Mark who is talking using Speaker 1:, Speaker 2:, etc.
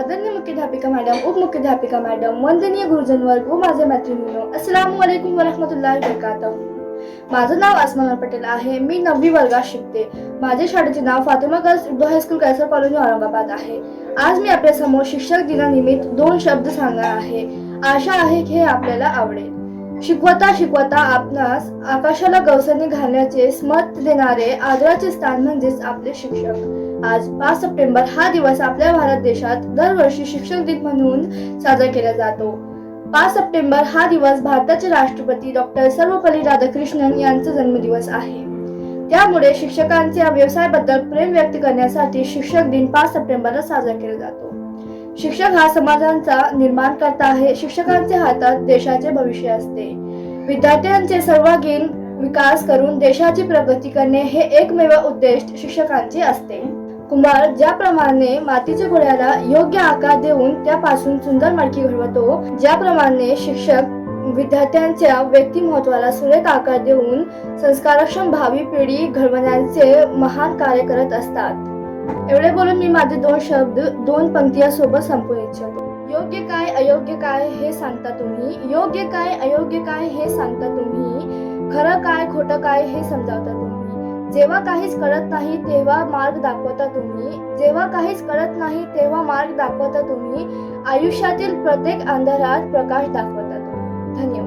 Speaker 1: आदरणीय मुख्याध्यापिका madam, उपमुख्याध्यापिका madam, वंदनीय गुरुजन वर्ग व माझे मैत्रिणींनो, अस्सलामु अलैकुम वरहमतुल्लाहि वबरकातुहू। माझं नाव अस्मा पटेल आहे। मी 9वी वर्गात शिकते। माझे शाळेचे नाव Fatima girls Urdu high school Kaisar colony Aurangabad आहे। आज मी आपल्या समोर शिक्षक दिनानिमित्त 2 शब्द सांगणार आहे। आशा आहे की हे आपल्याला आवडेल। शिकवता शिकवता आपणास आकाशाला गवसणी घालण्याचे स्मत देणारे आदराचे स्थान म्हणजेच आपले शिक्षक। आज 5 सप्टेंबर हा दिवस आपल्या भारत देशात दरवर्षी शिक्षक दिन म्हणून साजरा केला जातो। 5 सप्टेंबर हा दिवस भारताचे राष्ट्रपती डॉक्टर सर्वपल्ली राधाकृष्णन यांचा जन्मदिवस आहे। त्यामुळे शिक्षकांच्या व्यवसायाबद्दल प्रेम व्यक्त करण्यासाठी शिक्षक दिन 5 सप्टेंबरला साजरा केला जातो। शिक्षक हा समाजाचा निर्माण करता आहे। शिक्षकांच्या हातात देशाचे भविष्य असते। विद्यार्थ्यांचे सर्वांगीण विकास करून देशाची प्रगती करणे हे एकमेव उद्दिष्ट शिक्षकांचे असते। कुंभार ज्याप्रमाणे मातीच्या गोळ्याला योग्य आकार देऊन त्यापासून सुंदर मडकी घडवतो, ज्याप्रमाणे शिक्षक विद्यार्थ्यांच्या व्यक्तिमत्त्वाला सुरेख आकार देऊन संस्कारक्षम भावी पिढी घडवण्याचे महान कार्य करत असतात। एवढे बोलून मी माझे 2 शब्द 2 पंक्तीसोबत संपवू इच्छितो। योग्य काय अयोग्य काय हे सांगता तुम्ही, योग्य काय अयोग्य काय हे सांगता तुम्ही, खरं काय खोटं काय हे समजावता तुम्ही। जेव्हा काहीच कळत नाही तेव्हा मार्ग दाखवता तुम्ही, जेव्हा काहीच कळत नाही तेव्हा मार्ग दाखवता तुम्ही, आयुष्यातील प्रत्येक अंधारात प्रकाश दाखवता तुम्ही। धन्यवाद।